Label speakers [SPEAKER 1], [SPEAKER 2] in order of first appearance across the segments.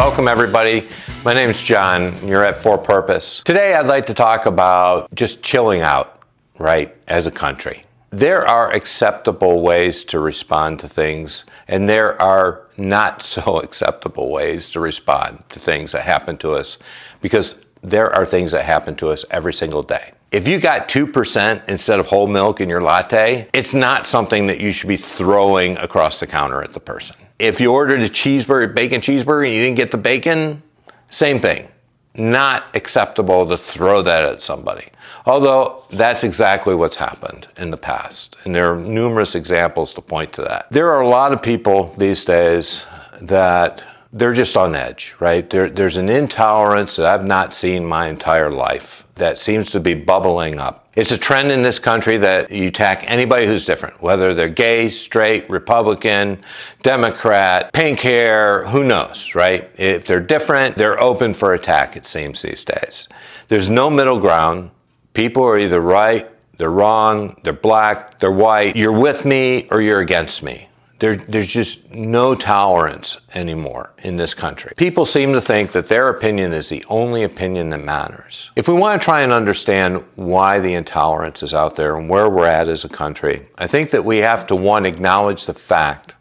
[SPEAKER 1] Welcome everybody. My name is John, and you're at For Purpose. Today I'd like to talk about just chilling out, right, as a country. There are acceptable ways to respond to things, and there are not so acceptable ways to respond to things that happen to us, because there are things that happen to us every single day. If you got 2% instead of whole milk in your latte, it's not something that you should be throwing across the counter at the person. If you ordered a cheeseburger, bacon cheeseburger, and you didn't get the bacon, same thing. Not acceptable to throw that at somebody. Although that's exactly what's happened in the past. And there are numerous examples to point to that. There are a lot of people these days that they're just on edge, right? There's an intolerance that I've not seen my entire life that seems to be bubbling up. It's a trend in this country that you attack anybody who's different, whether they're gay, straight, Republican, Democrat, pink hair, who knows, right? If they're different, they're open for attack, it seems these days. There's no middle ground. People are either right, they're wrong, they're black, they're white. You're with me or you're against me. There's just no tolerance anymore in this country. People seem to think that their opinion is the only opinion that matters. If we want to try and understand why the intolerance is out there and where we're at as a country, I think that we have to, one, acknowledge the fact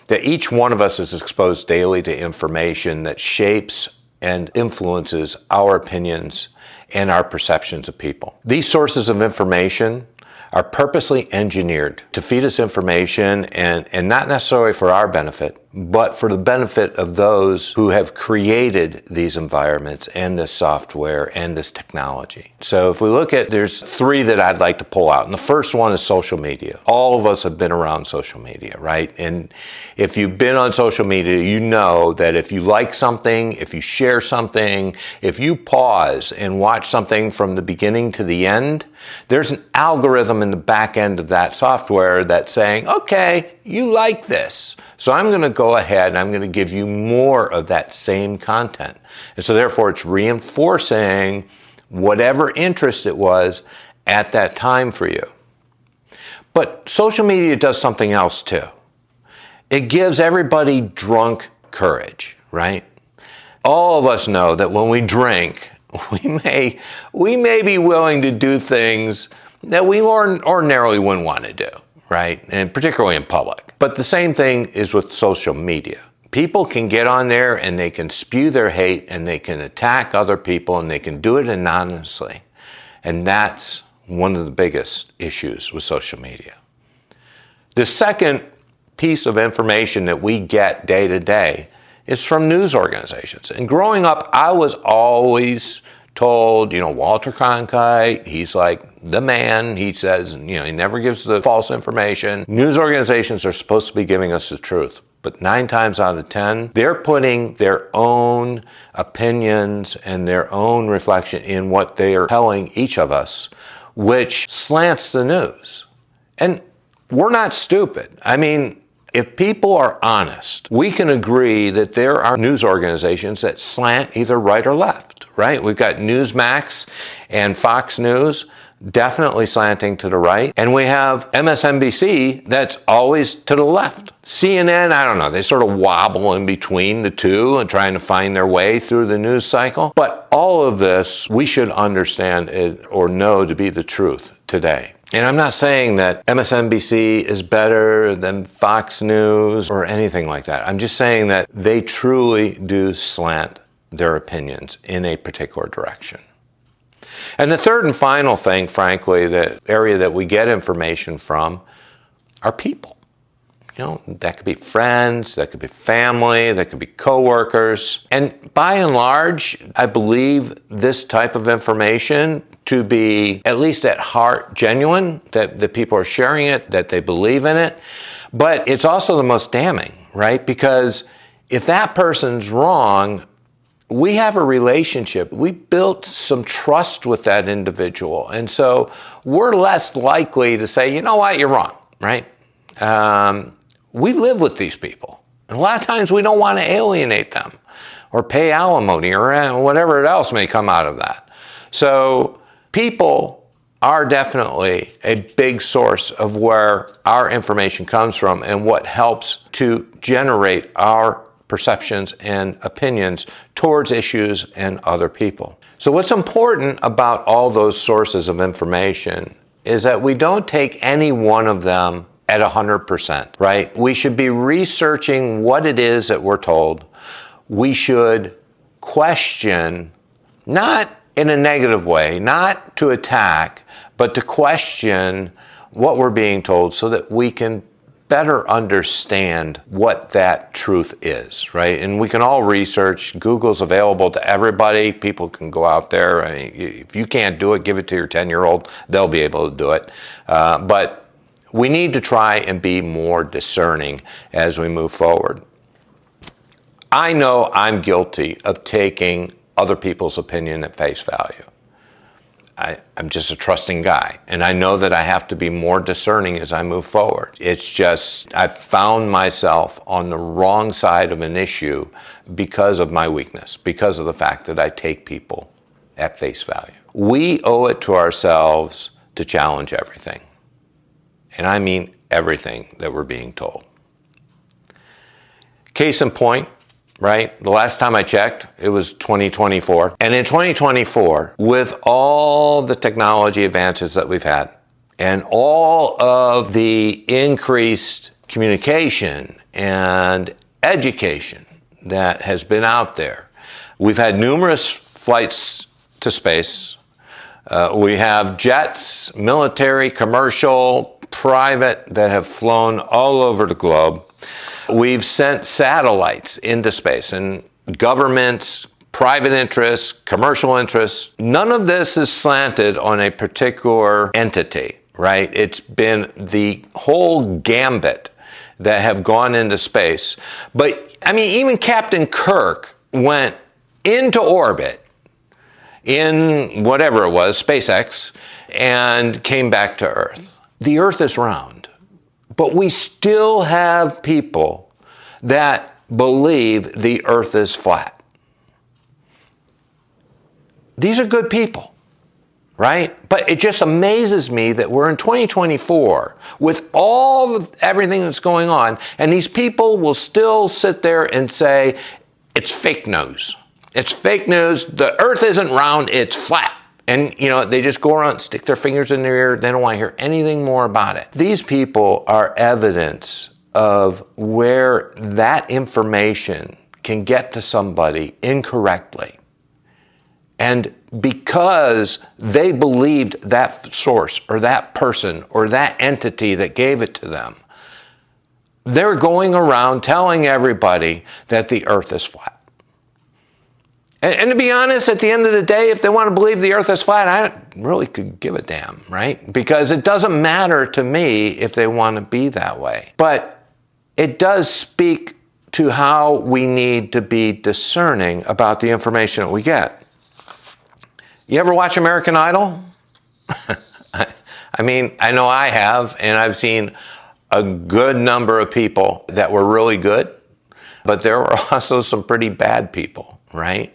[SPEAKER 1] that each one of us is exposed daily to information that shapes and influences our opinions and our perceptions of people. These sources of information are purposely engineered to feed us information and not necessarily for our benefit, but for the benefit of those who have created these environments and this software and this technology. So if we look at, there's three that I'd like to pull out. And the first one is social media. All of us have been around social media, right? And if you've been on social media, you know that if you like something, if you share something, if you pause and watch something from the beginning to the end, there's an algorithm in the back end of that software that's saying, okay, you like this. So I'm going to go ahead and I'm going to give you more of that same content. And so therefore it's reinforcing whatever interest it was at that time for you. But social media does something else too. It gives everybody drunk courage, right? All of us know that when we drink, we may be willing to do things that we ordinarily wouldn't want to do, right? And particularly in public. But the same thing is with social media. People can get on there and they can spew their hate and they can attack other people and they can do it anonymously. And that's one of the biggest issues with social media. The second piece of information that we get day to day is from news organizations. And growing up, I was always told, Walter Cronkite, he's like the man. He says, he never gives the false information. News organizations are supposed to be giving us the truth. But 9 times out of 10, they're putting their own opinions and their own reflection in what they are telling each of us, which slants the news. And we're not stupid. If people are honest, we can agree that there are news organizations that slant either right or left, right? We've got Newsmax and Fox News definitely slanting to the right. And we have MSNBC that's always to the left. CNN, I don't know, they sort of wobble in between the two and trying to find their way through the news cycle. But all of this, we should understand it or know to be the truth today. And I'm not saying that MSNBC is better than Fox News or anything like that. I'm just saying that they truly do slant their opinions in a particular direction. And the third and final thing, frankly, the area that we get information from are people. That could be friends, that could be family, that could be coworkers. And by and large, I believe this type of information to be, at least at heart, genuine, that the people are sharing it, that they believe in it. But it's also the most damning, right? Because if that person's wrong, we have a relationship. We built some trust with that individual. And so we're less likely to say, you know what, you're wrong, right? We live with these people. And a lot of times we don't want to alienate them or pay alimony or whatever else may come out of that. So people are definitely a big source of where our information comes from and what helps to generate our perceptions and opinions towards issues and other people. So what's important about all those sources of information is that we don't take any one of them at 100%, right? We should be researching what it is that we're told. We should question, not in a negative way, not to attack, but to question what we're being told so that we can better understand what that truth is, right? And we can all research. Google's available to everybody. People can go out there. I mean, if you can't do it, give it to your 10-year-old. They'll be able to do it. But we need to try and be more discerning as we move forward. I know I'm guilty of taking other people's opinion at face value. I'm just a trusting guy, and I know that I have to be more discerning as I move forward. It's just I've found myself on the wrong side of an issue because of my weakness, because of the fact that I take people at face value. We owe it to ourselves to challenge everything, and I mean everything that we're being told. Case in point, right? The last time I checked, it was 2024. And in 2024, with all the technology advances that we've had and all of the increased communication and education that has been out there, we've had numerous flights to space. We have jets, military, commercial, private, that have flown all over the globe. We've sent satellites into space, and governments, private interests, commercial interests. None of this is slanted on a particular entity, right? It's been the whole gambit that have gone into space. But, I mean, even Captain Kirk went into orbit in whatever it was, SpaceX, and came back to Earth. The Earth is round. But we still have people that believe the earth is flat. These are good people, right? But it just amazes me that we're in 2024 with everything that's going on, and these people will still sit there and say, it's fake news. It's fake news. The earth isn't round, it's flat. And, you know, they just go around and stick their fingers in their ear. They don't want to hear anything more about it. These people are evidence of where that information can get to somebody incorrectly. And because they believed that source or that person or that entity that gave it to them, they're going around telling everybody that the earth is flat. And to be honest, at the end of the day, if they want to believe the earth is flat, I really could give a damn, right? Because it doesn't matter to me if they want to be that way. But it does speak to how we need to be discerning about the information that we get. You ever watch American Idol? I mean, I know I have, and I've seen a good number of people that were really good, but there were also some pretty bad people, right?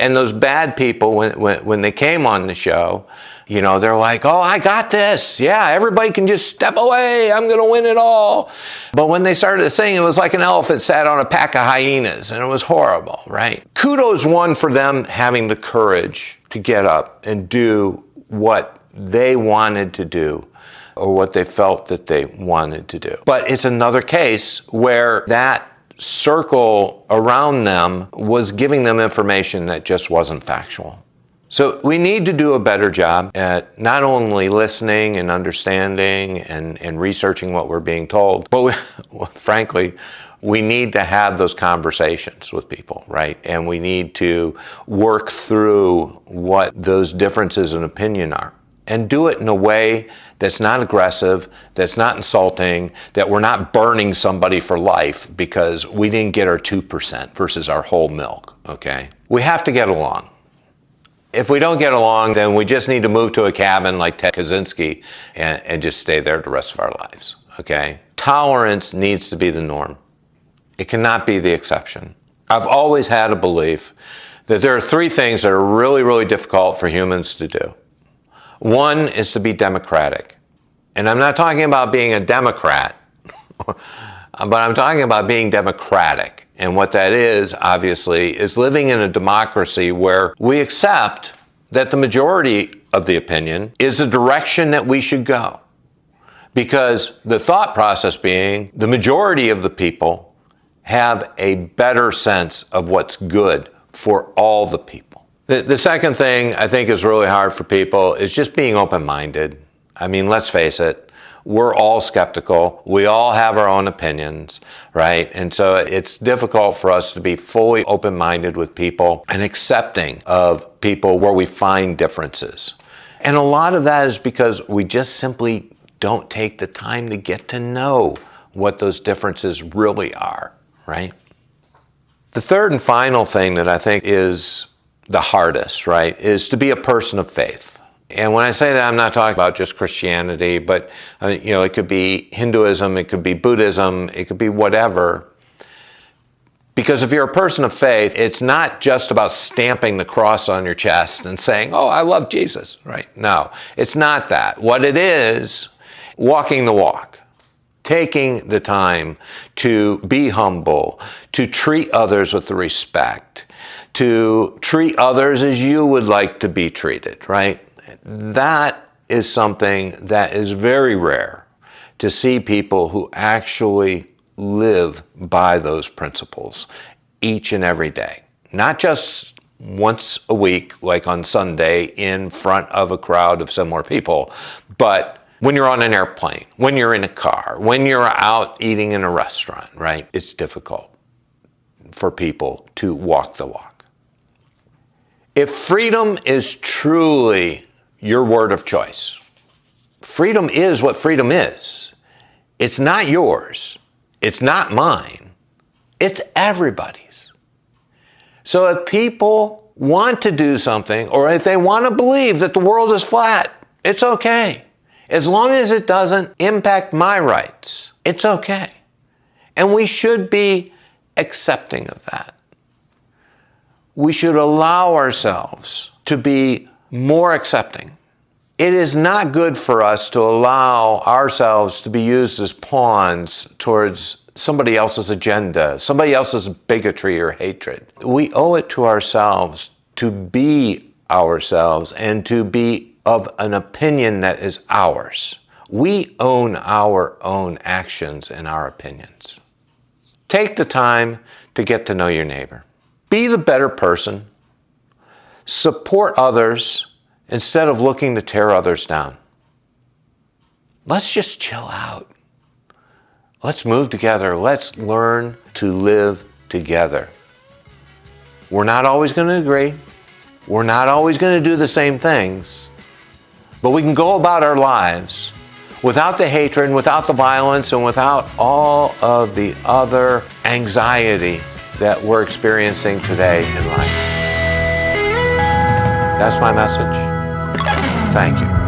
[SPEAKER 1] And those bad people, when they came on the show, you know, they're like, oh, I got this. Yeah, everybody can just step away. I'm going to win it all. But when they started to sing, it was like an elephant sat on a pack of hyenas, and it was horrible, right? Kudos, one, for them having the courage to get up and do what they wanted to do or what they felt that they wanted to do. But it's another case where that circle around them was giving them information that just wasn't factual. So we need to do a better job at not only listening and understanding and researching what we're being told, but frankly, we need to have those conversations with people, right? And we need to work through what those differences in opinion are. And do it in a way that's not aggressive, that's not insulting, that we're not burning somebody for life because we didn't get our 2% versus our whole milk, okay? We have to get along. If we don't get along, then we just need to move to a cabin like Ted Kaczynski and just stay there the rest of our lives, okay? Tolerance needs to be the norm. It cannot be the exception. I've always had a belief that there are three things that are really, really difficult for humans to do. One is to be democratic. And I'm not talking about being a Democrat, but I'm talking about being democratic. And what that is, obviously, is living in a democracy where we accept that the majority of the opinion is the direction that we should go. Because the thought process being the majority of the people have a better sense of what's good for all the people. The second thing I think is really hard for people is just being open-minded. I mean, let's face it. We're all skeptical. We all have our own opinions, right? And so it's difficult for us to be fully open-minded with people and accepting of people where we find differences. And a lot of that is because we just simply don't take the time to get to know what those differences really are, right? The third and final thing that I think is the hardest, right, is to be a person of faith. And when I say that, I'm not talking about just Christianity, but it could be Hinduism, it could be Buddhism, it could be whatever. Because if you're a person of faith, it's not just about stamping the cross on your chest and saying, "Oh, I love Jesus," right? No, it's not that. What it is, walking the walk, taking the time to be humble, to treat others with respect, to treat others as you would like to be treated, right? That is something that is very rare to see people who actually live by those principles each and every day. Not just once a week, like on Sunday, in front of a crowd of similar people, but when you're on an airplane, when you're in a car, when you're out eating in a restaurant, right? It's difficult for people to walk the walk. If freedom is truly your word of choice, freedom is what freedom is. It's not yours. It's not mine. It's everybody's. So if people want to do something, or if they want to believe that the world is flat, it's okay. As long as it doesn't impact my rights, it's okay. And we should be accepting of that. We should allow ourselves to be more accepting. It is not good for us to allow ourselves to be used as pawns towards somebody else's agenda, somebody else's bigotry or hatred. We owe it to ourselves to be ourselves and to be of an opinion that is ours. We own our own actions and our opinions. Take the time to get to know your neighbor. Be the better person. Support others instead of looking to tear others down. Let's just chill out. Let's move together. Let's learn to live together. We're not always going to agree. We're not always going to do the same things. But we can go about our lives without the hatred and without the violence and without all of the other anxiety that we're experiencing today in life. That's my message. Thank you.